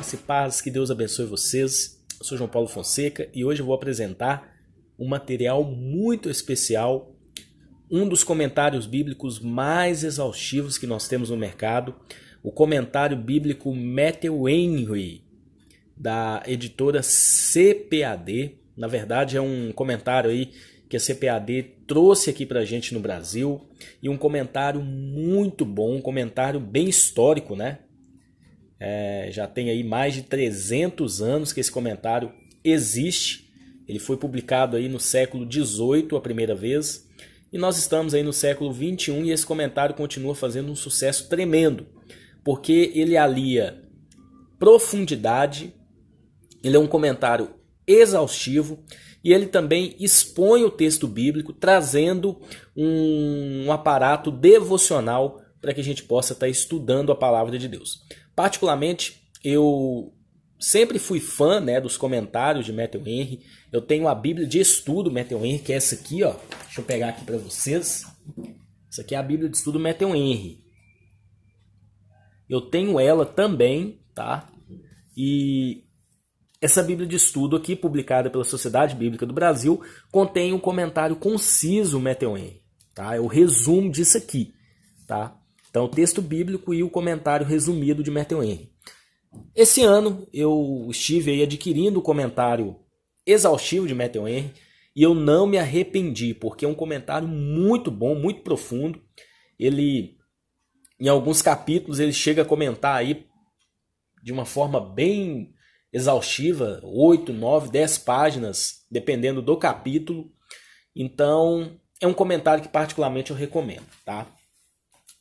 Graça e paz, que Deus abençoe vocês. Eu sou João Paulo Fonseca e hoje eu vou apresentar um material muito especial, um dos comentários bíblicos mais exaustivos que nós temos no mercado, o comentário bíblico Matthew Henry, da editora CPAD. Na verdade é um comentário aí que a CPAD trouxe aqui pra gente no Brasil, e um comentário muito bom, um comentário bem histórico, né? Já tem aí mais de 300 anos que esse comentário existe. Ele foi publicado aí no século XVIII a primeira vez, e nós estamos aí no século XXI e esse comentário continua fazendo um sucesso tremendo, porque ele alia profundidade, ele é um comentário exaustivo e ele também expõe o texto bíblico, trazendo um aparato devocional para que a gente possa estar estudando a palavra de Deus. Particularmente, eu sempre fui fã, né, dos comentários de Matthew Henry. Eu tenho a Bíblia de estudo Matthew Henry, que é essa aqui, ó. Deixa eu pegar aqui para vocês. Essa aqui é a Bíblia de estudo Matthew Henry. Eu tenho ela também, tá? E essa Bíblia de estudo aqui, publicada pela Sociedade Bíblica do Brasil, contém um comentário conciso Matthew Henry, tá? É o resumo disso aqui, tá? Então, o texto bíblico e o comentário resumido de Matthew Henry. Esse ano eu estive aí adquirindo o comentário exaustivo de Matthew Henry e eu não me arrependi, porque é um comentário muito bom, muito profundo. Ele, em alguns capítulos, ele chega a comentar aí de uma forma bem exaustiva, 8, 9, 10 páginas, dependendo do capítulo. Então, é um comentário que particularmente eu recomendo, tá?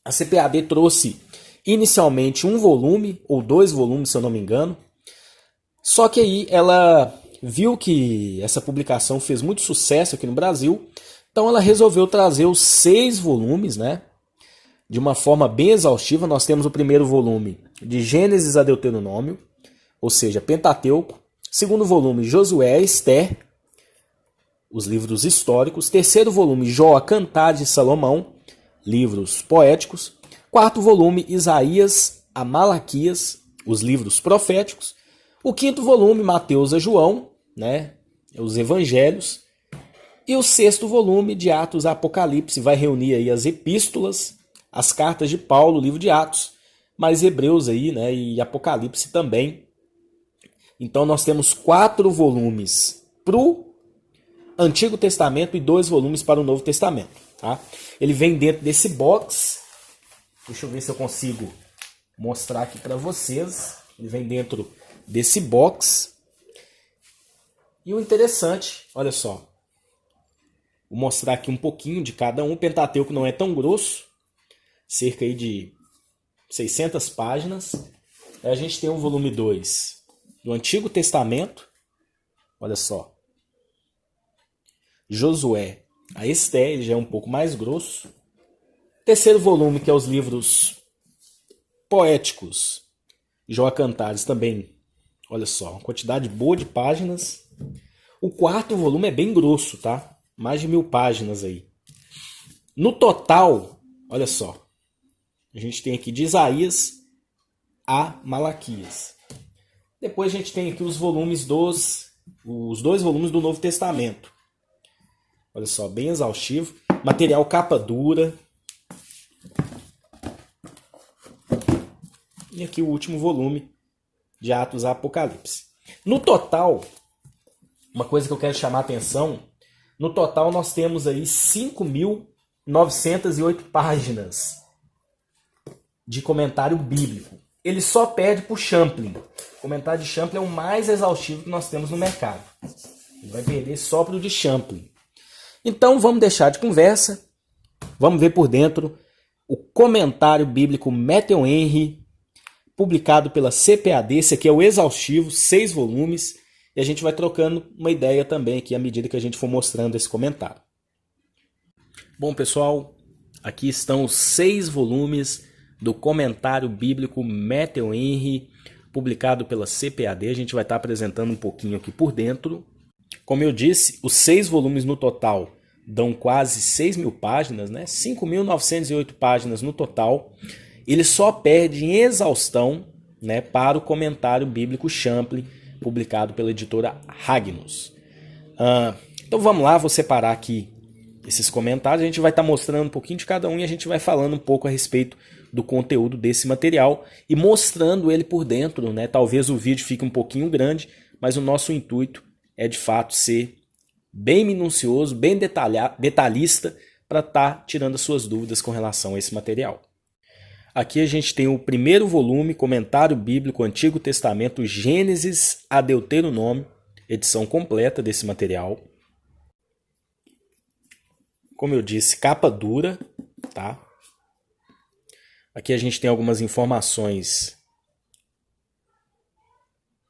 A CPAD trouxe inicialmente um volume, ou 2 volumes, se eu não me engano. Só que aí ela viu que essa publicação fez muito sucesso aqui no Brasil, então ela resolveu trazer os 6 volumes, né? De uma forma bem exaustiva. Nós temos o primeiro volume de Gênesis a Deuteronômio, ou seja, Pentateuco. Segundo volume, Josué e Esther, os livros históricos. Terceiro volume, Jó, Cantares de Salomão, livros poéticos. Quarto volume, Isaías a Malaquias, os livros proféticos. O quinto volume, Mateus a João, né, os evangelhos. E o sexto volume, de Atos a Apocalipse, vai reunir aí as epístolas, as cartas de Paulo, o livro de Atos, mais Hebreus aí, né, e Apocalipse também. Então nós temos 4 volumes para o Antigo Testamento e 2 volumes para o Novo Testamento, tá? Ele vem dentro desse box. Deixa eu ver se eu consigo mostrar aqui para vocês. Ele vem dentro desse box. E o interessante, olha só. Vou mostrar aqui um pouquinho de cada um. O Pentateuco não é tão grosso, cerca aí de 600 páginas. Aí a gente tem o volume 2 do Antigo Testamento. Olha só. Josué a Esther, ele já é um pouco mais grosso. Terceiro volume, que é os livros poéticos, Jó a Cantares também, olha só, uma quantidade boa de páginas. O quarto volume é bem grosso, tá? Mais de 1000 páginas aí. No total, olha só, a gente tem aqui de Isaías a Malaquias. Depois a gente tem aqui os os 2 volumes do Novo Testamento. Olha só, bem exaustivo. Material capa dura. E aqui o último volume de Atos a Apocalipse. No total, uma coisa que eu quero chamar a atenção, no total nós temos aí 5.908 páginas de comentário bíblico. Ele só perde para o Champlin. O comentário de Champlin é o mais exaustivo que nós temos no mercado. Ele vai perder só para o de Champlin. Então vamos deixar de conversa, vamos ver por dentro o comentário bíblico Matthew Henry, publicado pela CPAD. Esse aqui é o exaustivo, 6 volumes, e a gente vai trocando uma ideia também aqui à medida que a gente for mostrando esse comentário. Bom, pessoal, aqui estão os 6 volumes do comentário bíblico Matthew Henry, publicado pela CPAD. A gente vai estar apresentando um pouquinho aqui por dentro. Como eu disse, os 6 volumes no total dão quase 6.000 páginas, né? 5.908 páginas no total. Ele só perde em exaustão né, para o comentário bíblico Champlin, publicado pela editora Ragnus. Então vamos lá, vou separar aqui esses comentários, a gente vai estar mostrando um pouquinho de cada um e a gente vai falando um pouco a respeito do conteúdo desse material e mostrando ele por dentro, né? Talvez o vídeo fique um pouquinho grande, mas o nosso intuito é de fato ser bem minucioso, bem detalhista, para estar tirando as suas dúvidas com relação a esse material. Aqui a gente tem o primeiro volume, Comentário Bíblico Antigo Testamento, Gênesis a Deuteronômio, edição completa desse material. Como eu disse, capa dura, tá? Aqui a gente tem algumas informações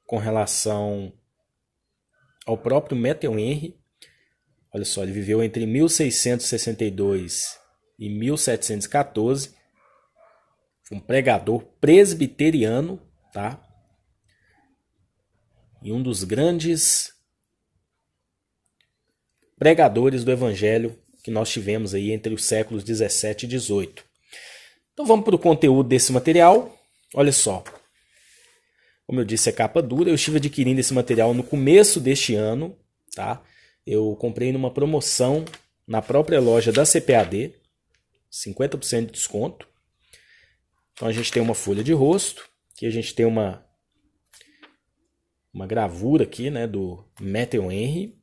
com relação ao próprio Matthew Henry. Olha só, ele viveu entre 1662 e 1714. Foi um pregador presbiteriano, tá? E um dos grandes pregadores do evangelho que nós tivemos aí entre os séculos 17 e 18. Então vamos para o conteúdo desse material. Olha só. Como eu disse, é capa dura. Eu estive adquirindo esse material no começo deste ano, tá? Eu comprei numa promoção na própria loja da CPAD, 50% de desconto. Então a gente tem uma folha de rosto, aqui a gente tem uma gravura aqui, né, do Matthew Henry.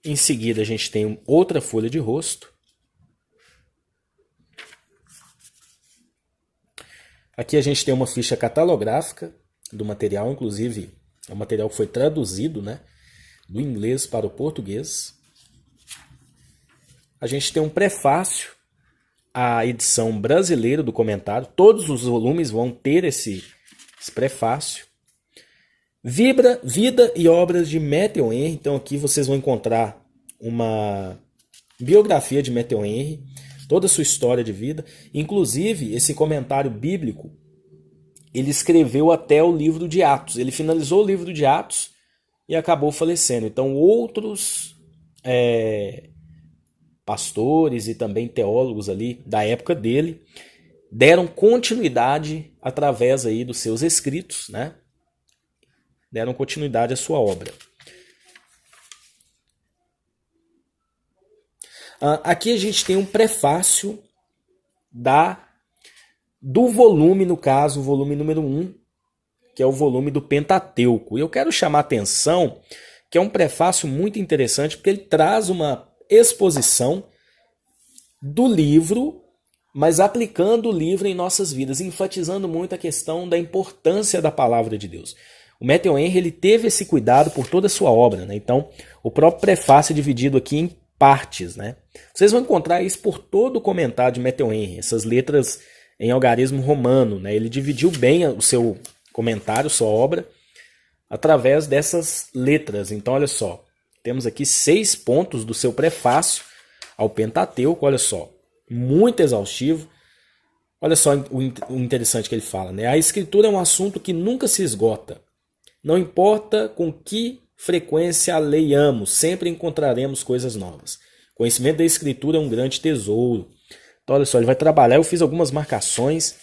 Em seguida a gente tem outra folha de rosto. Aqui a gente tem uma ficha catalográfica do material, inclusive é um material que foi traduzido, né, do inglês para o português. A gente tem um prefácio à edição brasileira do comentário. Todos os volumes vão ter esse prefácio. Vida e obras de Matthew Henry. Então aqui vocês vão encontrar uma biografia de Matthew Henry, toda a sua história de vida. Inclusive, esse comentário bíblico, ele escreveu até o livro de Atos. Ele finalizou o livro de Atos e acabou falecendo. Então outros pastores e também teólogos ali da época dele deram continuidade através aí dos seus escritos, né? Deram continuidade à sua obra. Aqui a gente tem um prefácio do volume, no caso, o volume número 1, que é o volume do Pentateuco. E eu quero chamar a atenção que é um prefácio muito interessante, porque ele traz uma exposição do livro, mas aplicando o livro em nossas vidas, enfatizando muito a questão da importância da palavra de Deus. O Matthew Henry, ele teve esse cuidado por toda a sua obra, né? Então, o próprio prefácio é dividido aqui em partes, né? Vocês vão encontrar isso por todo o comentário de Matthew Henry, essas letras em algarismo romano, né? Ele dividiu bem o seu comentário, sua obra, através dessas letras. Então, olha só, temos aqui 6 pontos do seu prefácio ao Pentateuco, olha só, muito exaustivo. Olha só o interessante que ele fala, né? A escritura é um assunto que nunca se esgota. Não importa com que frequência a leiamos, sempre encontraremos coisas novas. O conhecimento da escritura é um grande tesouro. Então, olha só, ele vai trabalhar, eu fiz algumas marcações,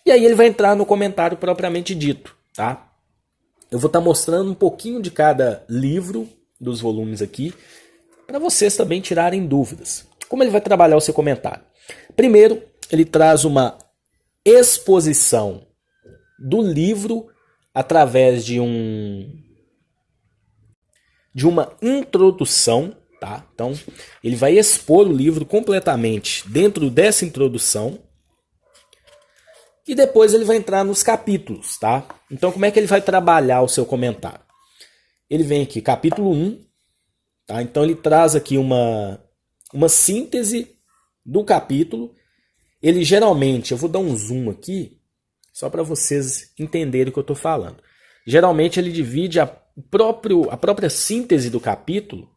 e aí ele vai entrar no comentário propriamente dito, tá? Eu vou estar mostrando um pouquinho de cada livro dos volumes aqui, para vocês também tirarem dúvidas. Como ele vai trabalhar o seu comentário? Primeiro, ele traz uma exposição do livro através de uma introdução, tá? Então, ele vai expor o livro completamente dentro dessa introdução e depois ele vai entrar nos capítulos, tá? Então, como é que ele vai trabalhar o seu comentário? Ele vem aqui, capítulo 1, tá? Então, ele traz aqui uma síntese do capítulo. Ele geralmente, eu vou dar um zoom aqui, só para vocês entenderem o que eu estou falando. Geralmente ele divide a própria síntese do capítulo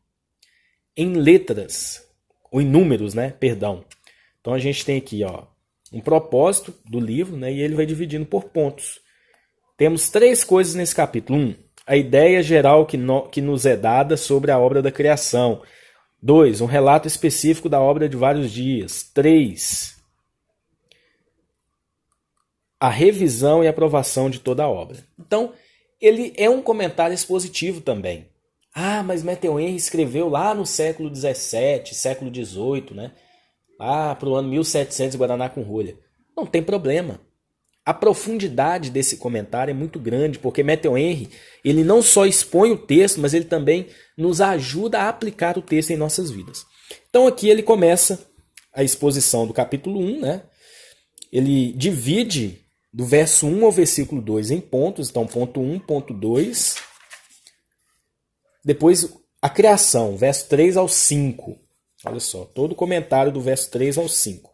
em letras, ou em números, né? Perdão. Então a gente tem aqui, ó, um propósito do livro, né? E ele vai dividindo por pontos. Temos 3 coisas nesse capítulo. 1, a ideia geral que nos é dada sobre a obra da criação. 2, um relato específico da obra de vários dias. 3, a revisão e aprovação de toda a obra. Então, ele é um comentário expositivo também. Ah, mas Matthew Henry escreveu lá no século XVII, século XVIII, né? Lá para o ano 1700, Guaraná com rolha. Não tem problema. A profundidade desse comentário é muito grande, porque Matthew Henry, ele não só expõe o texto, mas ele também nos ajuda a aplicar o texto em nossas vidas. Então aqui ele começa a exposição do capítulo 1, né? Ele divide do verso 1 ao versículo 2 em pontos, então ponto 1, ponto 2. Depois a criação, verso 3 ao 5. Olha só, todo o comentário do verso 3 ao 5.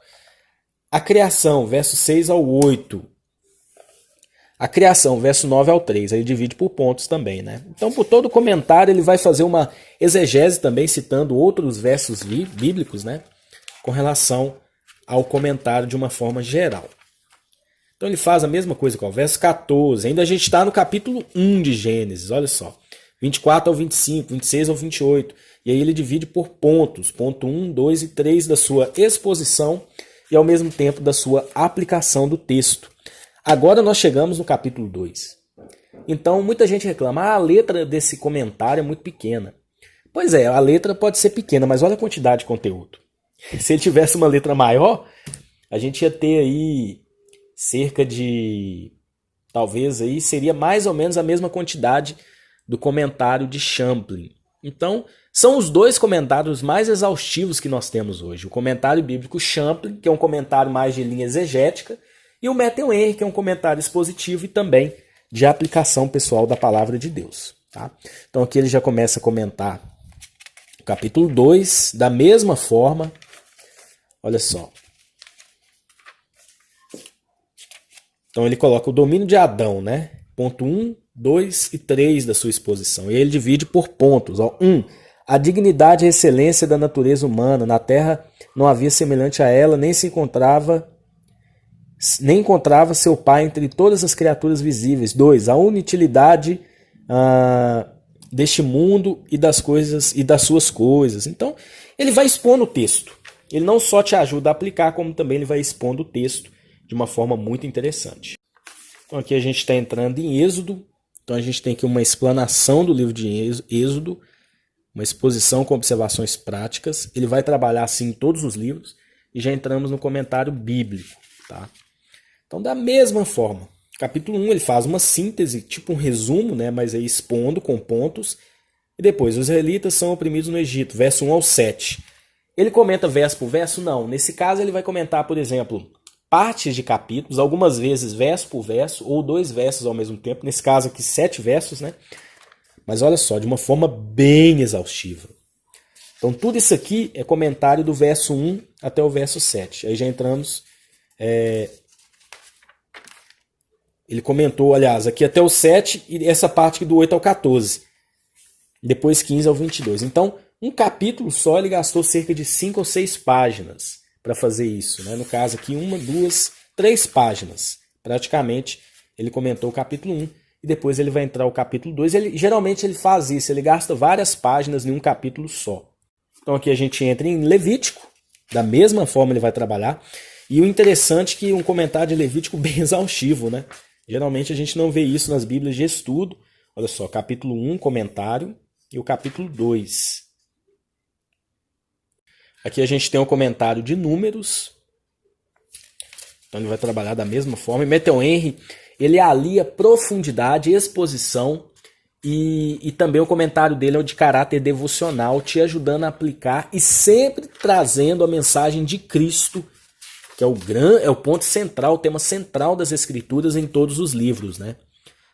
A criação, verso 6 ao 8. A criação, verso 9 ao 3, aí divide por pontos também, né? Então, por todo comentário, ele vai fazer uma exegese também, citando outros versos bíblicos, né? Com relação ao comentário de uma forma geral. Então, ele faz a mesma coisa com o verso 14. Ainda a gente está no capítulo 1 de Gênesis, olha só. 24 ao 25, 26 ao 28. E aí ele divide por pontos, ponto 1, 2 e 3 da sua exposição e ao mesmo tempo da sua aplicação do texto. Agora nós chegamos no capítulo 2. Então muita gente reclama, a letra desse comentário é muito pequena. Pois é, a letra pode ser pequena, mas olha a quantidade de conteúdo. Se ele tivesse uma letra maior, a gente ia ter aí cerca de... talvez aí seria mais ou menos a mesma quantidade do comentário de Champlin. Então, são os dois comentários mais exaustivos que nós temos hoje. O comentário bíblico Champlin, que é um comentário mais de linha exegética, e o Matthew Henry, que é um comentário expositivo e também de aplicação pessoal da palavra de Deus. Tá? Então aqui ele já começa a comentar o capítulo 2, da mesma forma. Olha só. Então ele coloca o domínio de Adão, né? Ponto 1, 2 e 3 da sua exposição. E ele divide por pontos. 1. A dignidade e a excelência da natureza humana. Na terra não havia semelhante a ela, nem encontrava seu pai entre todas as criaturas visíveis. 2. A inutilidade deste mundo e das coisas e das suas coisas. Então, ele vai expondo o texto. Ele não só te ajuda a aplicar, como também ele vai expondo o texto de uma forma muito interessante. Então, aqui a gente está entrando em Êxodo. Então, a gente tem aqui uma explanação do livro de Êxodo, uma exposição com observações práticas. Ele vai trabalhar assim em todos os livros. E já entramos no comentário bíblico, tá? Então, da mesma forma, capítulo 1 ele faz uma síntese, tipo um resumo, né, mas aí expondo com pontos. E depois, os israelitas são oprimidos no Egito, verso 1 ao 7. Ele comenta verso por verso? Não. Nesse caso, ele vai comentar, por exemplo, partes de capítulos, algumas vezes verso por verso, ou 2 versos ao mesmo tempo. Nesse caso aqui, 7 versos, né? Mas olha só, de uma forma bem exaustiva. Então, tudo isso aqui é comentário do verso 1 até o verso 7. Aí já entramos... Ele comentou, aliás, aqui até o 7 e essa parte aqui do 8 ao 14. Depois 15 ao 22. Então, um capítulo só ele gastou cerca de 5 ou 6 páginas para fazer isso, né? No caso aqui, 1, 2, 3 páginas. Praticamente, ele comentou o capítulo 1 e depois ele vai entrar o capítulo 2. Geralmente ele faz isso, ele gasta várias páginas em um capítulo só. Então aqui a gente entra em Levítico, da mesma forma ele vai trabalhar. E o interessante é que um comentário de Levítico bem exaustivo, né? Geralmente a gente não vê isso nas Bíblias de estudo. Olha só, capítulo 1, comentário, e o capítulo 2. Aqui a gente tem o comentário de Números. Então ele vai trabalhar da mesma forma. E Matthew Henry, ele alia profundidade, exposição, e também o comentário dele é o de caráter devocional, te ajudando a aplicar e sempre trazendo a mensagem de Cristo, que é o ponto central, o tema central das Escrituras em todos os livros, né?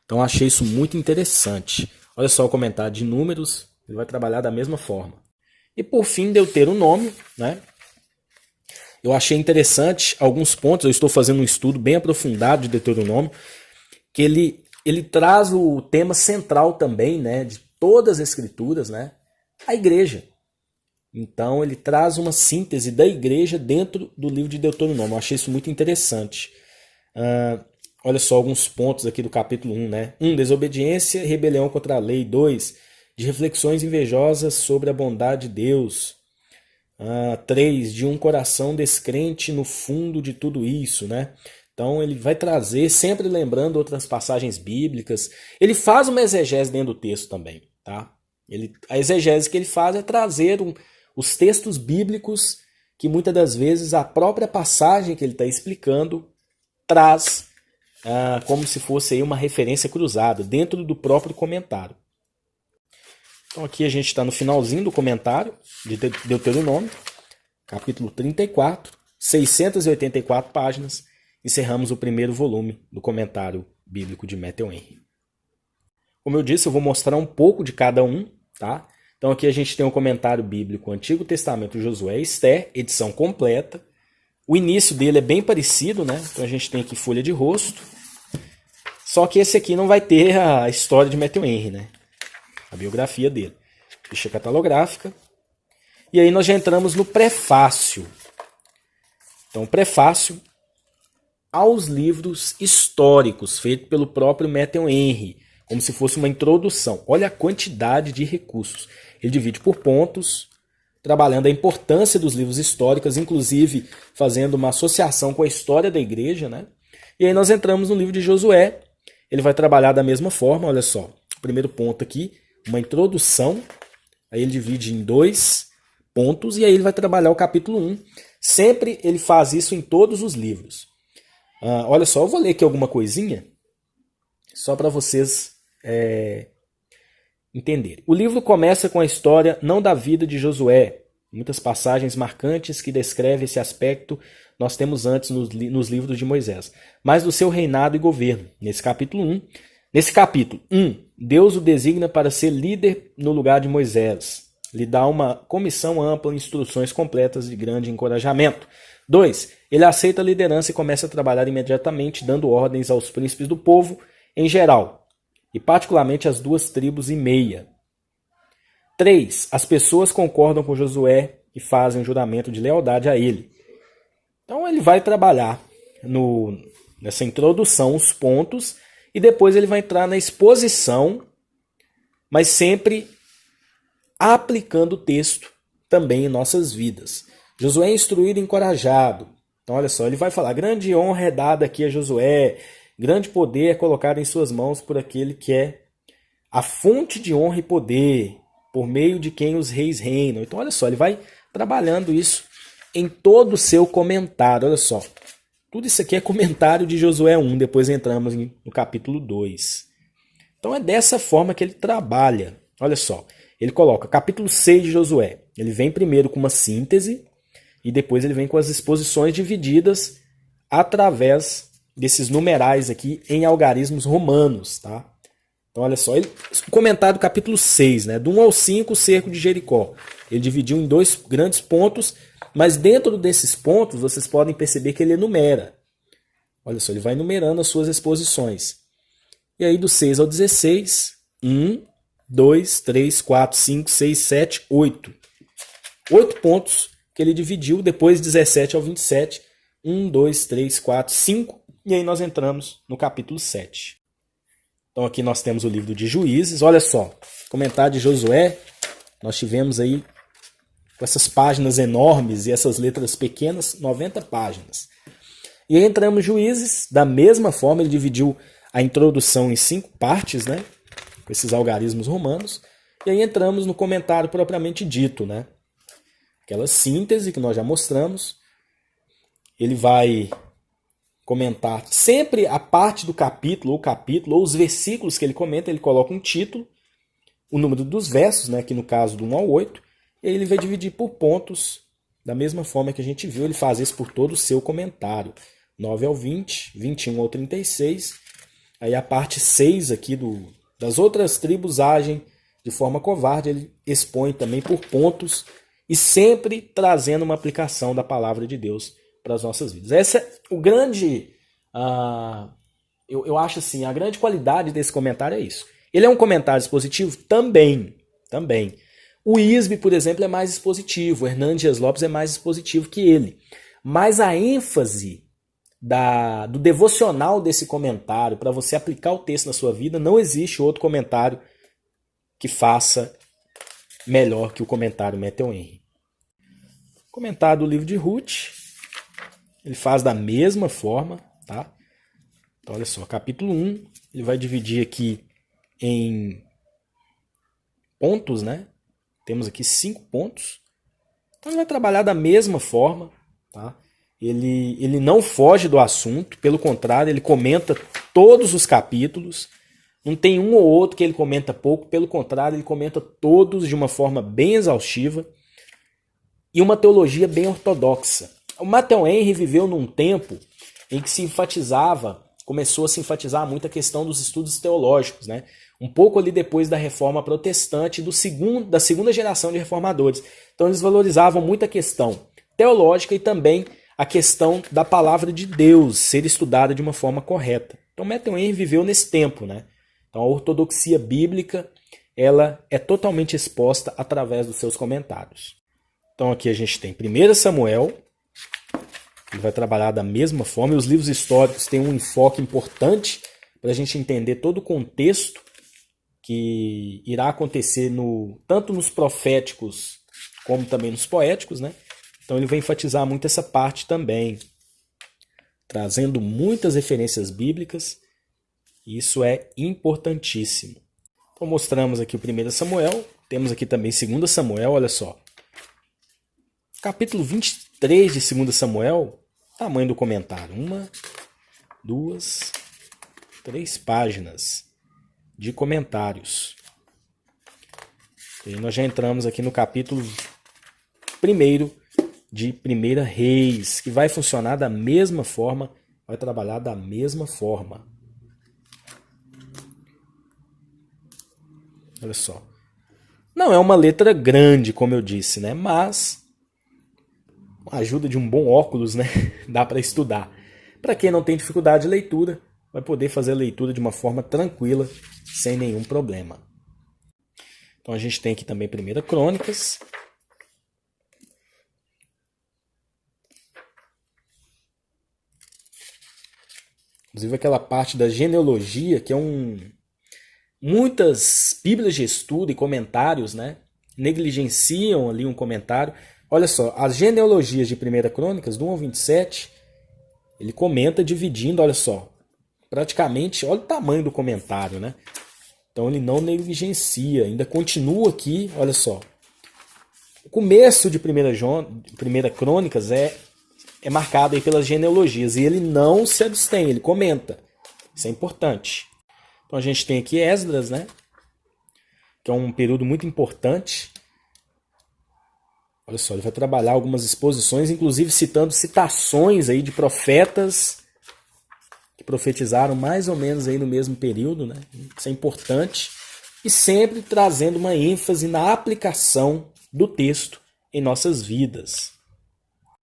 Então achei isso muito interessante. Olha só o comentário de Números, ele vai trabalhar da mesma forma. E por fim, Deuteronômio, né? Eu achei interessante alguns pontos, eu estou fazendo um estudo bem aprofundado de Deuteronômio, que ele traz o tema central também, né, de todas as Escrituras, né? A igreja. Então ele traz uma síntese da igreja dentro do livro de Deuteronômio. Eu achei isso muito interessante. Olha só alguns pontos aqui do capítulo 1, né? 1. Desobediência e rebelião contra a lei. 2. De reflexões invejosas sobre a bondade de Deus. 3. De um coração descrente no fundo de tudo isso, né? Então ele vai trazer, sempre lembrando outras passagens bíblicas. Ele faz uma exegese dentro do texto também. Tá? A exegese que ele faz é trazer os textos bíblicos que muitas das vezes a própria passagem que ele está explicando traz como se fosse aí uma referência cruzada dentro do próprio comentário. Então aqui a gente está no finalzinho do comentário de Deuteronômio, capítulo 34, 684 páginas. Encerramos o primeiro volume do comentário bíblico de Matthew Henry. Como eu disse, eu vou mostrar um pouco de cada um, tá? Então aqui a gente tem um comentário bíblico Antigo Testamento Josué e Esther, edição completa. O início dele é bem parecido, né? Então a gente tem aqui folha de rosto. Só que esse aqui não vai ter a história de Matthew Henry, né? A biografia dele. Ficha catalográfica. E aí nós já entramos no prefácio. Então, prefácio aos livros históricos, feito pelo próprio Matthew Henry, como se fosse uma introdução. Olha a quantidade de recursos. Ele divide por pontos, trabalhando a importância dos livros históricos, inclusive fazendo uma associação com a história da igreja, né? E aí nós entramos no livro de Josué. Ele vai trabalhar da mesma forma, olha só. O primeiro ponto aqui, uma introdução. Aí ele divide em 2 pontos e aí ele vai trabalhar o capítulo 1. Sempre ele faz isso em todos os livros. Olha só, eu vou ler aqui alguma coisinha, só para vocês entenderem. O livro começa com a história não da vida de Josué. Muitas passagens marcantes que descrevem esse aspecto nós temos antes nos livros de Moisés, mas do seu reinado e governo. Nesse capítulo 1, Deus o designa para ser líder no lugar de Moisés. Lhe dá uma comissão ampla, instruções completas de grande encorajamento. 2. Ele aceita a liderança e começa a trabalhar imediatamente, dando ordens aos príncipes do povo em geral, e particularmente às 2 tribos e meia. 3. As pessoas concordam com Josué e fazem um juramento de lealdade a ele. Então ele vai trabalhar nessa introdução, os pontos, e depois ele vai entrar na exposição, mas sempre aplicando o texto também em nossas vidas. Josué é instruído e encorajado. Então, olha só, ele vai falar: grande honra é dada aqui a Josué, grande poder é colocado em suas mãos por aquele que é a fonte de honra e poder, por meio de quem os reis reinam. Então, olha só, ele vai trabalhando isso em todo o seu comentário. Olha só, tudo isso aqui é comentário de Josué 1, depois entramos no capítulo 2. Então, é dessa forma que ele trabalha. Olha só, ele coloca capítulo 6 de Josué. Ele vem primeiro com uma síntese e depois ele vem com as exposições divididas através desses numerais aqui em algarismos romanos, tá? Então, olha só, o comentário do capítulo 6, né? Do 1 ao 5, o cerco de Jericó. Ele dividiu em 2 grandes pontos, mas dentro desses pontos vocês podem perceber que ele enumera. Olha só, ele vai enumerando as suas exposições. E aí do 6 ao 16, 1, 2, 3, 4, 5, 6, 7, 8. 8 pontos que ele dividiu, depois 17 ao 27, 1, 2, 3, 4, 5, e aí nós entramos no capítulo 7. Então aqui nós temos o livro de Juízes, olha só, comentário de Josué, nós tivemos aí com essas páginas enormes e essas letras pequenas, 90 páginas. E aí entramos em Juízes, da mesma forma ele dividiu a introdução em 5 partes, né, com esses algarismos romanos, e aí entramos no comentário propriamente dito, né, aquela síntese que nós já mostramos. Ele vai comentar sempre a parte do capítulo, ou os versículos que ele comenta, ele coloca um título, o número dos versos, né, aqui no caso do 1 ao 8, e aí ele vai dividir por pontos, da mesma forma que a gente viu, ele faz isso por todo o seu comentário. 9 ao 20, 21 ao 36, aí a parte 6 aqui das outras tribos agem de forma covarde, ele expõe também por pontos, e sempre trazendo uma aplicação da palavra de Deus para as nossas vidas. Essa é o grande, eu acho assim, a grande qualidade desse comentário é isso. Ele é um comentário expositivo? Também. O ISB, por exemplo, é mais expositivo, o Hernandes Dias Lopes é mais expositivo que ele. Mas a ênfase do devocional desse comentário, para você aplicar o texto na sua vida, não existe outro comentário que faça melhor que o comentário Matthew Henry. Comentário do livro de Ruth, ele faz da mesma forma, tá? Então, olha só, capítulo 1, ele vai dividir aqui em pontos, né? Temos aqui 5 pontos. Então, ele vai trabalhar da mesma forma, tá? Ele não foge do assunto, pelo contrário, ele comenta todos os capítulos. Não tem um ou outro que ele comenta pouco, pelo contrário, ele comenta todos de uma forma bem exaustiva e uma teologia bem ortodoxa. O Matthew Henry viveu num tempo em que começou a se enfatizar muito a questão dos estudos teológicos, né? Um pouco ali depois da Reforma Protestante, da segunda geração de reformadores. Então eles valorizavam muito a questão teológica e também a questão da palavra de Deus ser estudada de uma forma correta. Então Matthew Henry viveu nesse tempo, né? Então a ortodoxia bíblica, ela é totalmente exposta através dos seus comentários. Então aqui a gente tem 1 Samuel, ele vai trabalhar da mesma forma, e os livros históricos têm um enfoque importante para a gente entender todo o contexto que irá acontecer tanto nos proféticos como também nos poéticos, né? Então ele vai enfatizar muito essa parte também, trazendo muitas referências bíblicas, e isso é importantíssimo. Então mostramos aqui o 1 Samuel, temos aqui também 2 Samuel, olha só. Capítulo 23 de 2 Samuel, tamanho do comentário, 1, 2, 3 páginas de comentários. E nós já entramos aqui no capítulo 1 de 1 Reis, que vai funcionar da mesma forma, vai trabalhar da mesma forma. Olha só. Não é uma letra grande, como eu disse, né? Mas com a ajuda de um bom óculos, né? Dá para estudar. Para quem não tem dificuldade de leitura, vai poder fazer a leitura de uma forma tranquila, sem nenhum problema. Então a gente tem aqui também 1 Crônicas. Inclusive aquela parte da genealogia, que é muitas bíblias de estudo e comentários, né, negligenciam ali um comentário. Olha só, as genealogias de 1 Crônicas, do 1 ao 27, ele comenta dividindo, olha só, praticamente, olha o tamanho do comentário, né? Então ele não negligencia, ainda continua aqui, olha só. O começo de 1 Crônicas é marcado aí pelas genealogias, e ele não se abstém, ele comenta. Isso é importante. Então a gente tem aqui Esdras, né? Que é um período muito importante. Olha só, ele vai trabalhar algumas exposições, inclusive citando citações aí de profetas que profetizaram mais ou menos aí no mesmo período, né? Isso é importante. E sempre trazendo uma ênfase na aplicação do texto em nossas vidas.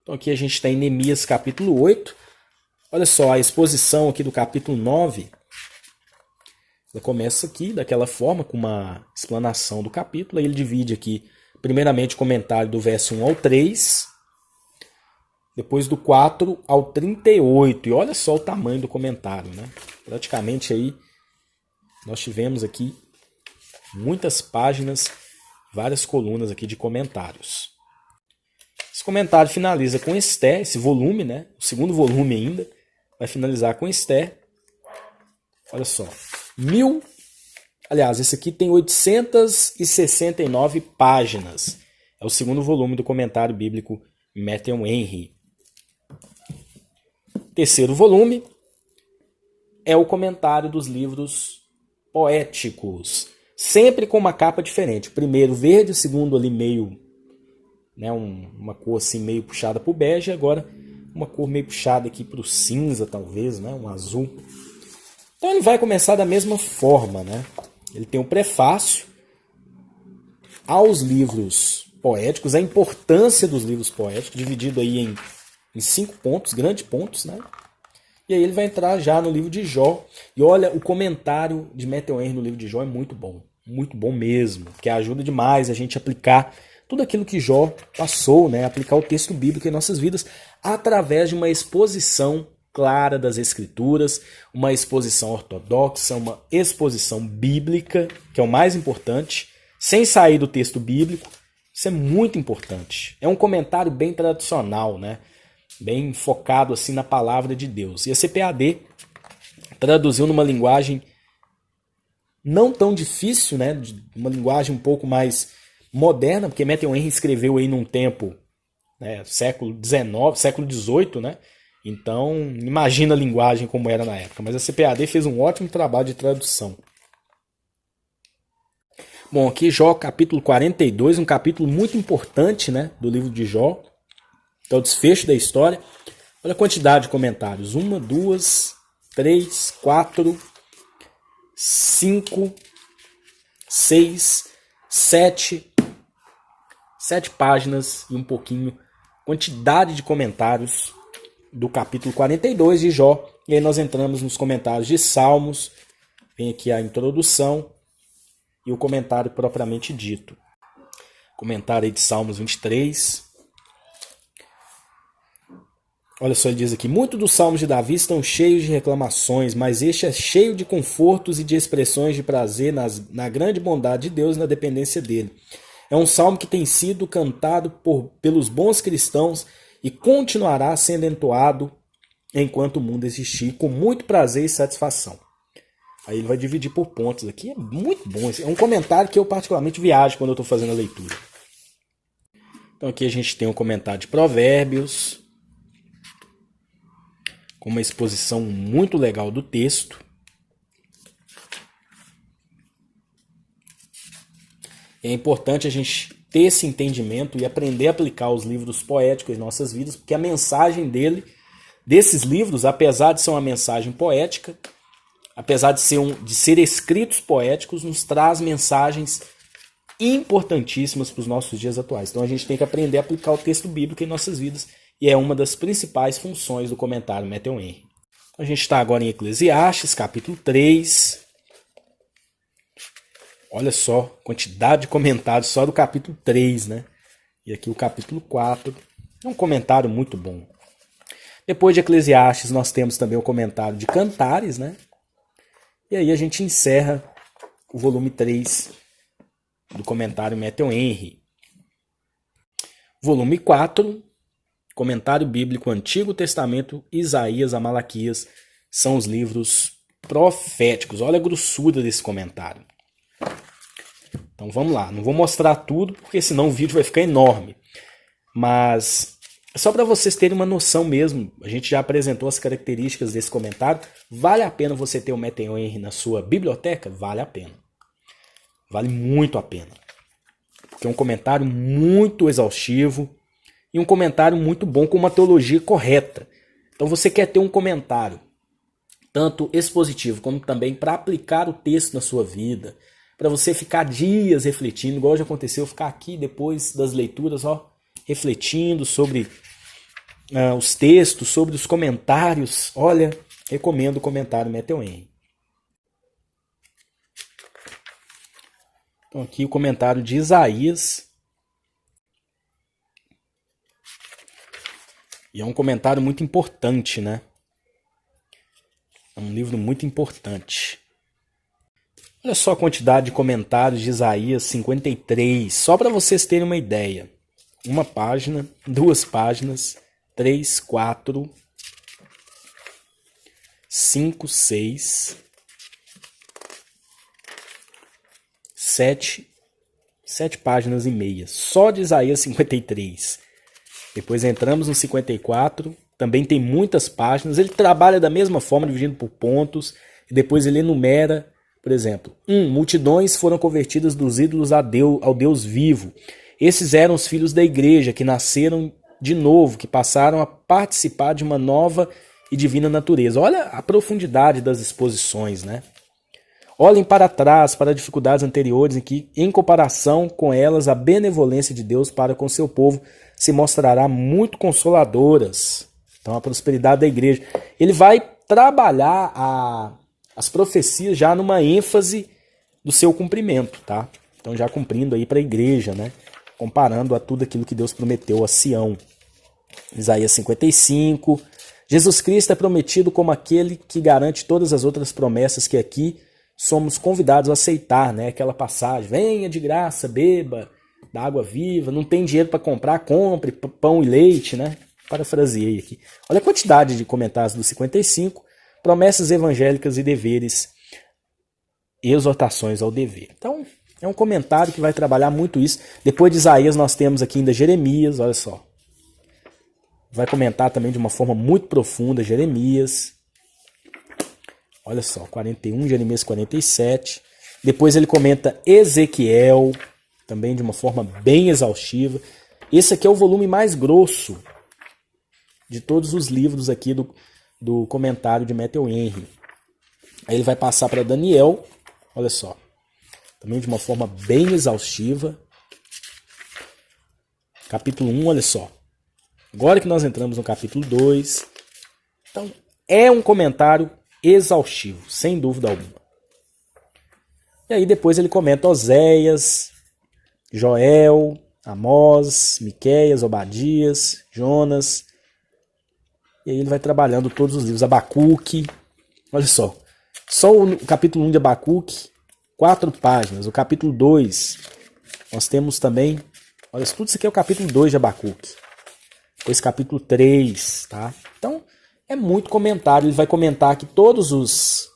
Então aqui a gente tem Neemias capítulo 8. Olha só, a exposição aqui do capítulo 9. Ela começa aqui daquela forma, com uma explanação do capítulo. Aí ele divide aqui, primeiramente, o comentário do verso 1 ao 3. Depois do 4 ao 38. E olha só o tamanho do comentário, né? Praticamente aí nós tivemos aqui muitas páginas, várias colunas aqui de comentários. Esse comentário finaliza com Esther, esse volume, né? O segundo volume ainda, vai finalizar com Esther. Olha só. Esse aqui tem 869 páginas. É o segundo volume do comentário bíblico Matthew Henry. Terceiro volume é o comentário dos livros poéticos. Sempre com uma capa diferente. O primeiro verde, o segundo ali meio, né, uma cor assim meio puxada para o bege, agora uma cor meio puxada aqui para o cinza, talvez, né, um azul. Então ele vai começar da mesma forma, né? Ele tem um prefácio aos livros poéticos, a importância dos livros poéticos, dividido aí em 5 pontos, grandes pontos, né? E aí ele vai entrar já no livro de Jó. E olha, o comentário de Matthew Henry no livro de Jó é muito bom mesmo, porque ajuda demais a gente aplicar tudo aquilo que Jó passou, né? Aplicar o texto bíblico em nossas vidas através de uma exposição clara das Escrituras, uma exposição ortodoxa, uma exposição bíblica, que é o mais importante, sem sair do texto bíblico. Isso é muito importante. É um comentário bem tradicional, né? Bem focado assim na palavra de Deus. E a CPAD traduziu numa linguagem não tão difícil, né? Uma linguagem um pouco mais moderna, porque Matthew Henry escreveu aí num tempo, né, século XIX, século XVIII, né? Então, imagina a linguagem como era na época. Mas a CPAD fez um ótimo trabalho de tradução. Bom, aqui Jó, capítulo 42, um capítulo muito importante, né, do livro de Jó. Que é o desfecho da história. Olha a quantidade de comentários. 1, 2, 3, 4, 5, 6, 7. 7 páginas e um pouquinho. Quantidade de comentários do capítulo 42 de Jó. E aí nós entramos nos comentários de Salmos. Vem aqui a introdução e o comentário propriamente dito. Comentário aí de Salmos 23. Olha só, ele diz aqui: muitos dos salmos de Davi estão cheios de reclamações, mas este é cheio de confortos e de expressões de prazer na grande bondade de Deus e na dependência dele. É um salmo que tem sido cantado pelos bons cristãos e continuará sendo entoado enquanto o mundo existir, com muito prazer e satisfação. Aí ele vai dividir por pontos aqui, é muito bom. É um comentário que eu particularmente viajo quando eu estou fazendo a leitura. Então aqui a gente tem um comentário de Provérbios, com uma exposição muito legal do texto. É importante a gente ter esse entendimento e aprender a aplicar os livros poéticos em nossas vidas, porque a mensagem desses livros, apesar de ser uma mensagem poética, apesar de ser escritos poéticos, nos traz mensagens importantíssimas para os nossos dias atuais. Então a gente tem que aprender a aplicar o texto bíblico em nossas vidas, e é uma das principais funções do comentário Matthew Henry. A gente está agora em Eclesiastes, capítulo 3. Olha só, quantidade de comentários só do capítulo 3, né? E aqui o capítulo 4. É um comentário muito bom. Depois de Eclesiastes, nós temos também o comentário de Cantares, né? E aí a gente encerra o volume 3 do comentário Matthew Henry. Volume 4, comentário bíblico Antigo Testamento, Isaías a Malaquias, são os livros proféticos. Olha a grossura desse comentário. Então vamos lá, não vou mostrar tudo, porque senão o vídeo vai ficar enorme. Mas só para vocês terem uma noção mesmo, a gente já apresentou as características desse comentário. Vale a pena você ter o Matthew Henry na sua biblioteca? Vale a pena. Vale muito a pena. Porque é um comentário muito exaustivo e um comentário muito bom com uma teologia correta. Então você quer ter um comentário tanto expositivo como também para aplicar o texto na sua vida, para você ficar dias refletindo, igual já aconteceu, ficar aqui depois das leituras, refletindo sobre os textos, sobre os comentários. Olha, recomendo o comentário Matthew Henry. Então aqui o comentário de Isaías. E é um comentário muito importante, né? É um livro muito importante. Olha só a quantidade de comentários de Isaías 53, só para vocês terem uma ideia. Uma página, 2 páginas, 3, 4, 5, 6, 7 páginas e meia, só de Isaías 53. Depois entramos no 54, também tem muitas páginas. Ele trabalha da mesma forma, dividindo por pontos, e depois ele enumera. Por exemplo, multidões foram convertidas dos ídolos ao Deus vivo. Esses eram os filhos da igreja, que nasceram de novo, que passaram a participar de uma nova e divina natureza. Olha a profundidade das exposições, né? Olhem para trás, para dificuldades anteriores, em que, em comparação com elas, a benevolência de Deus para com seu povo se mostrará muito consoladoras. Então, a prosperidade da igreja. Ele vai trabalhar as profecias já numa ênfase do seu cumprimento, tá? Então já cumprindo aí para a igreja, né? Comparando a tudo aquilo que Deus prometeu a Sião. Isaías 55. Jesus Cristo é prometido como aquele que garante todas as outras promessas que aqui somos convidados a aceitar, né? Aquela passagem: venha de graça, beba da água viva, não tem dinheiro para comprar, compre pão e leite, né? Parafraseei aqui. Olha a quantidade de comentários do 55. promessas evangélicas e deveres e exortações ao dever. Então, é um comentário que vai trabalhar muito isso. Depois de Isaías, nós temos aqui ainda Jeremias, olha só. Vai comentar também de uma forma muito profunda Jeremias. Olha só, 41, Jeremias 47. Depois ele comenta Ezequiel, também de uma forma bem exaustiva. Esse aqui é o volume mais grosso de todos os livros aqui do comentário de Matthew Henry. Aí ele vai passar para Daniel, olha só. Também de uma forma bem exaustiva. Capítulo 1, olha só. Agora que nós entramos no capítulo 2. Então, é um comentário exaustivo, sem dúvida alguma. E aí depois ele comenta Oséias, Joel, Amós, Miqueias, Obadias, Jonas. E aí ele vai trabalhando todos os livros. Abacuque. Olha só. Só o capítulo 1 de Abacuque, 4 páginas. O capítulo 2, nós temos também... Olha, tudo isso aqui é o capítulo 2 de Abacuque. Depois capítulo 3, tá? Então, é muito comentário. Ele vai comentar aqui todos os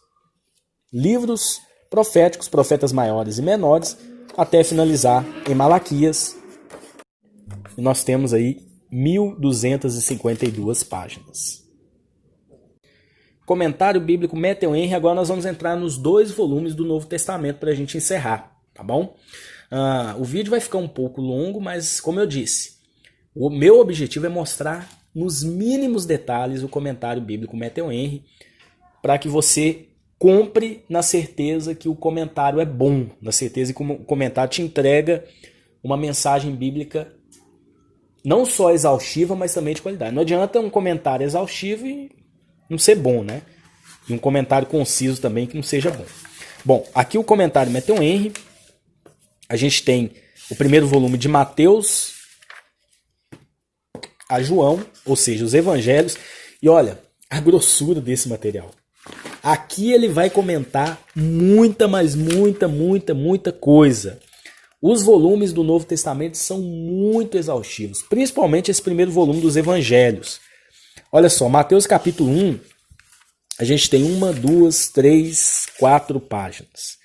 livros proféticos, profetas maiores e menores, até finalizar em Malaquias. E nós temos aí 1.252 páginas. Comentário bíblico Matthew Henry. Agora nós vamos entrar nos 2 volumes do Novo Testamento para a gente encerrar, tá bom? O vídeo vai ficar um pouco longo, mas como eu disse, o meu objetivo é mostrar nos mínimos detalhes o comentário bíblico Matthew Henry, para que você compre na certeza que o comentário é bom, na certeza que o comentário te entrega uma mensagem bíblica não só exaustiva, mas também de qualidade. Não adianta um comentário exaustivo e não ser bom, né? E um comentário conciso também que não seja bom. Bom, aqui o comentário Matthew Henry. A gente tem o primeiro volume de Mateus a João, ou seja, os evangelhos. E olha, a grossura desse material. Aqui ele vai comentar muita, mas muita coisa. Os volumes do Novo Testamento são muito exaustivos, principalmente esse primeiro volume dos evangelhos. Olha só, Mateus capítulo 1, a gente tem 1, 2, 3, 4 páginas.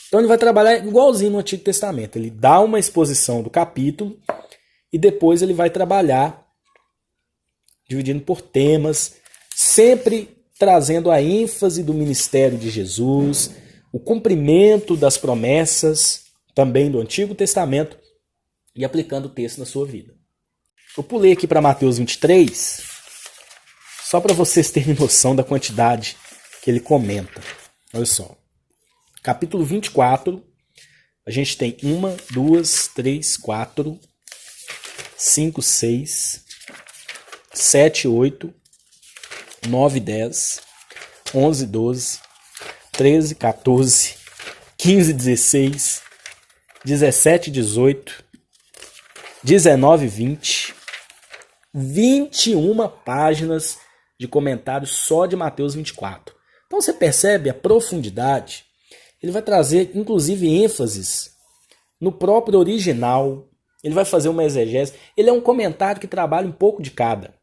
Então ele vai trabalhar igualzinho no Antigo Testamento. Ele dá uma exposição do capítulo e depois ele vai trabalhar dividindo por temas, sempre trazendo a ênfase do ministério de Jesus, o cumprimento das promessas também do Antigo Testamento e aplicando o texto na sua vida. Eu pulei aqui para Mateus 23, só para vocês terem noção da quantidade que ele comenta. Olha só. Capítulo 24, a gente tem 1, 2, 3, 4, 5, 6, 7, 8, 9, 10, 11, 12, 13, 14, 15, 16, 17, 18, 19, 20, 21 páginas de comentários só de Mateus 24. Então você percebe a profundidade. Ele vai trazer, inclusive, ênfases no próprio original. Ele vai fazer uma exegese. Ele é um comentário que trabalha um pouco de cada.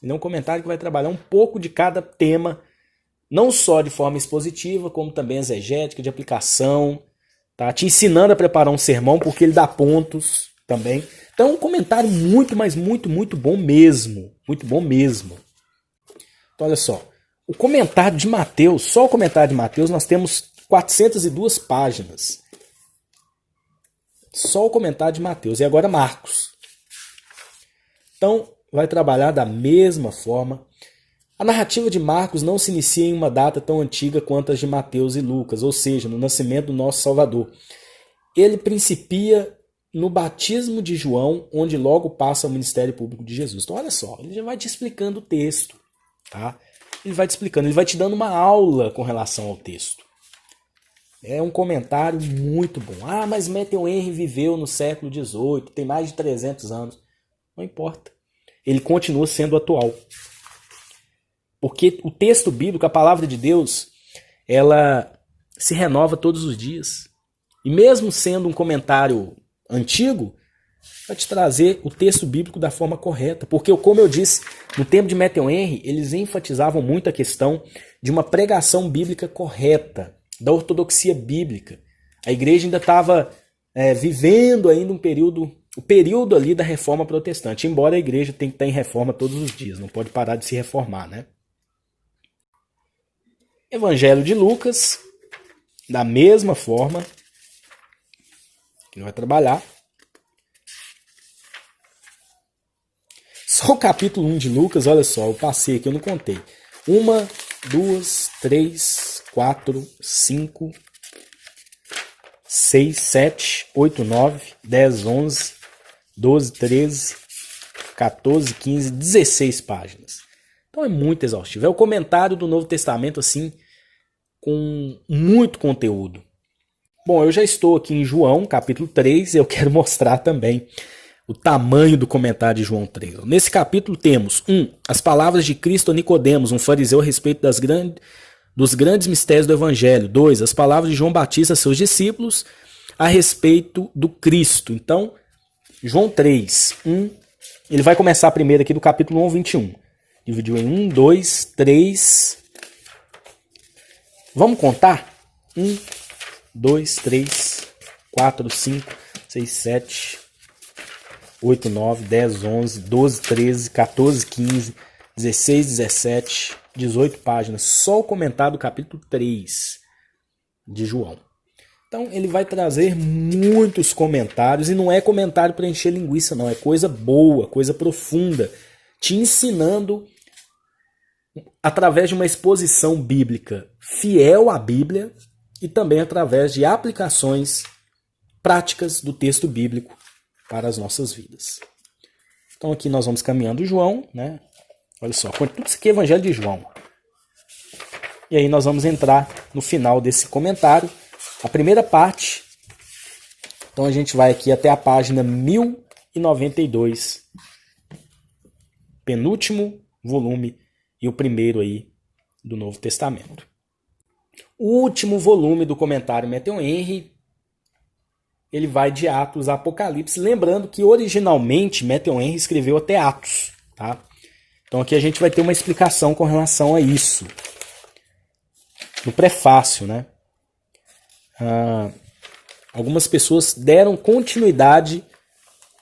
Ele é um comentário que vai trabalhar um pouco de cada tema, não só de forma expositiva, como também exegética, de aplicação, tá? Te ensinando a preparar um sermão, porque ele dá pontos também. Então é um comentário muito, mas muito bom mesmo. Muito bom mesmo. Então olha só, o comentário de Mateus, só o comentário de Mateus, nós temos 402 páginas. Só o comentário de Mateus. E agora Marcos. Então, vai trabalhar da mesma forma. A narrativa de Marcos não se inicia em uma data tão antiga quanto as de Mateus e Lucas, ou seja, no nascimento do nosso Salvador. Ele principia no batismo de João, onde logo passa o ministério público de Jesus. Então, olha só, ele já vai te explicando o texto. Tá? Ele vai te explicando, ele vai te dando uma aula com relação ao texto. É um comentário muito bom. Ah, mas Matthew Henry viveu no século XVIII, tem mais de 300 anos. Não importa. Ele continua sendo atual. Porque o texto bíblico, a palavra de Deus, ela se renova todos os dias. E mesmo sendo um comentário antigo, vai te trazer o texto bíblico da forma correta. Porque, como eu disse, no tempo de Matthew Henry, eles enfatizavam muito a questão de uma pregação bíblica correta, da ortodoxia bíblica. A igreja ainda estava vivendo ainda o período ali da reforma protestante, embora a igreja tenha que estar em reforma todos os dias, não pode parar de se reformar, né? Evangelho de Lucas, da mesma forma, que vai trabalhar. Só o capítulo 1 de Lucas, olha só, eu passei aqui, eu não contei. 1, 2, 3, 4, 5, 6, 7, 8, 9, 10, 11, 12, 13, 14, 15, 16 páginas. Então é muito exaustivo. É o comentário do Novo Testamento, assim, com muito conteúdo. Bom, eu já estou aqui em João, capítulo 3, e eu quero mostrar também o tamanho do comentário de João 3. Nesse capítulo temos 1. As palavras de Cristo a Nicodemos, um fariseu, a respeito dos grandes mistérios do Evangelho. 2. As palavras de João Batista a seus discípulos a respeito do Cristo. Então, João 3, 1. Ele vai começar primeiro aqui do capítulo 1, 21. Dividiu em 1, 2, 3. Vamos contar? 1, 2, 3, 4, 5, 6, 7, 8, 9, 10, 11, 12, 13, 14, 15, 16, 17, 18 páginas. Só o comentário do capítulo 3 de João. Então ele vai trazer muitos comentários, e não é comentário para encher linguiça, não. É coisa boa, coisa profunda, te ensinando através de uma exposição bíblica fiel à Bíblia e também através de aplicações práticas do texto bíblico para as nossas vidas. Então aqui nós vamos caminhando João, né? Olha só, tudo isso aqui é Evangelho de João. E aí nós vamos entrar no final desse comentário, a primeira parte. Então a gente vai aqui até a página 1092, penúltimo volume e o primeiro aí do Novo Testamento. O último volume do comentário Matthew Henry, ele vai de Atos a Apocalipse, lembrando que originalmente Matthew Henry escreveu até Atos, tá? Então aqui a gente vai ter uma explicação com relação a isso. No prefácio, né? Algumas pessoas deram continuidade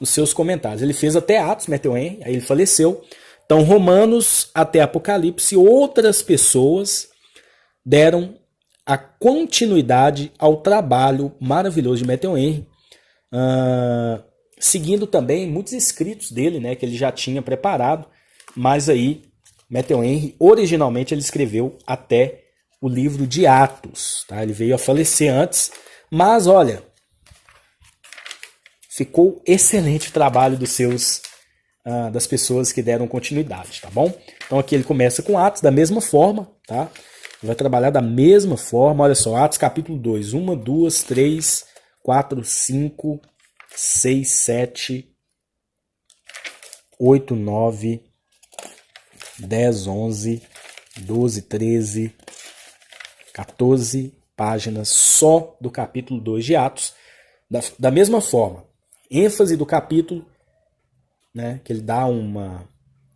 nos seus comentários. Ele fez até Atos, Matthew Henry, aí ele faleceu. Então Romanos até Apocalipse, outras pessoas deram a continuidade ao trabalho maravilhoso de Matthew Henry, seguindo também muitos escritos dele, né, que ele já tinha preparado, mas aí Matthew Henry, originalmente ele escreveu até o livro de Atos, tá? Ele veio a falecer antes, mas olha, ficou excelente o trabalho das pessoas que deram continuidade, tá bom? Então aqui ele começa com Atos da mesma forma, tá? Vai trabalhar da mesma forma, olha só, Atos capítulo 2, 1, 2, 3, 4, 5, 6, 7, 8, 9, 10, 11, 12, 13, 14 páginas só do capítulo 2 de Atos. Da mesma forma, ênfase do capítulo, né, que ele dá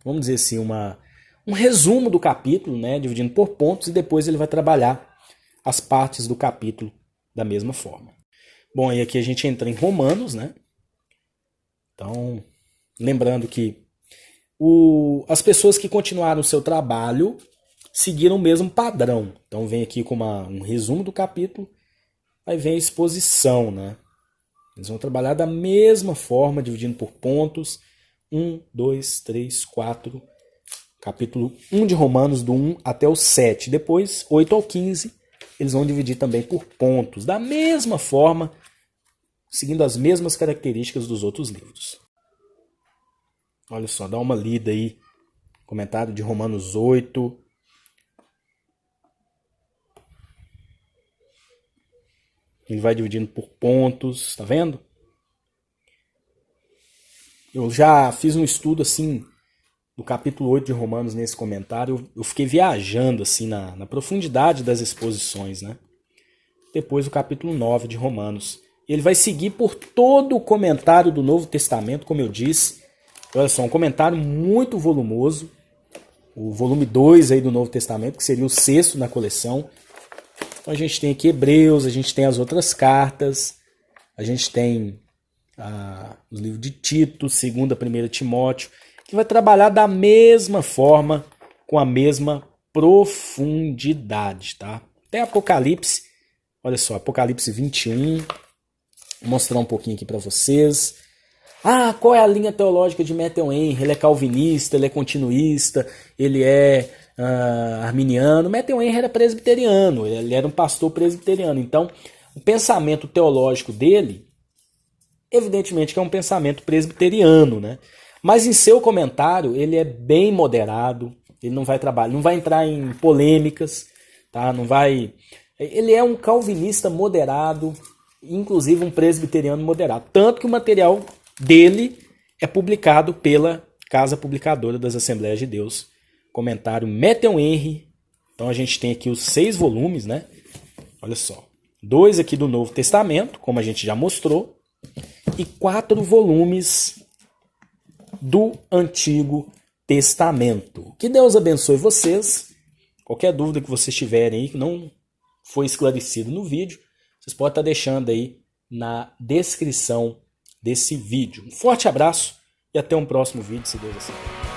vamos dizer assim, um resumo do capítulo, né, dividindo por pontos, e depois ele vai trabalhar as partes do capítulo da mesma forma. Bom, e aqui a gente entra em Romanos, né? Então, lembrando que as pessoas que continuaram o seu trabalho seguiram o mesmo padrão. Então vem aqui com um resumo do capítulo, aí vem a exposição, né? Eles vão trabalhar da mesma forma, dividindo por pontos. 1, 2, 3, 4... Capítulo 1 de Romanos, do 1 até o 7. Depois, 8 ao 15, eles vão dividir também por pontos. Da mesma forma, seguindo as mesmas características dos outros livros. Olha só, dá uma lida aí. Comentário de Romanos 8. Ele vai dividindo por pontos, tá vendo? Eu já fiz um estudo assim do capítulo 8 de Romanos nesse comentário. Eu fiquei viajando assim na profundidade das exposições, né? Depois o capítulo 9 de Romanos. Ele vai seguir por todo o comentário do Novo Testamento, como eu disse. Olha só, um comentário muito volumoso. o volume 2 aí do Novo Testamento, que seria o 6º na coleção. Então a gente tem aqui Hebreus, a gente tem as outras cartas, a gente tem os livros de Tito, 2ª, 1ª Timóteo, que vai trabalhar da mesma forma, com a mesma profundidade, tá? Até Apocalipse, olha só, Apocalipse 21, vou mostrar um pouquinho aqui para vocês. Qual é a linha teológica de Matthew Henry? Ele é calvinista, ele é continuista, ele é arminiano. Matthew Henry era presbiteriano, ele era um pastor presbiteriano. Então, o pensamento teológico dele, evidentemente que é um pensamento presbiteriano, né? Mas em seu comentário, ele é bem moderado, ele não vai trabalhar, não vai entrar em polêmicas, tá? Não vai. Ele é um calvinista moderado, inclusive um presbiteriano moderado. Tanto que o material dele é publicado pela Casa Publicadora das Assembleias de Deus. Comentário Matthew Henry. Então a gente tem aqui os 6 volumes, né? Olha só. 2 aqui do Novo Testamento, como a gente já mostrou. E 4 volumes do Antigo Testamento. Que Deus abençoe vocês. Qualquer dúvida que vocês tiverem aí que não foi esclarecido no vídeo, vocês podem estar deixando aí na descrição desse vídeo. Um forte abraço e até um próximo vídeo, se Deus assim.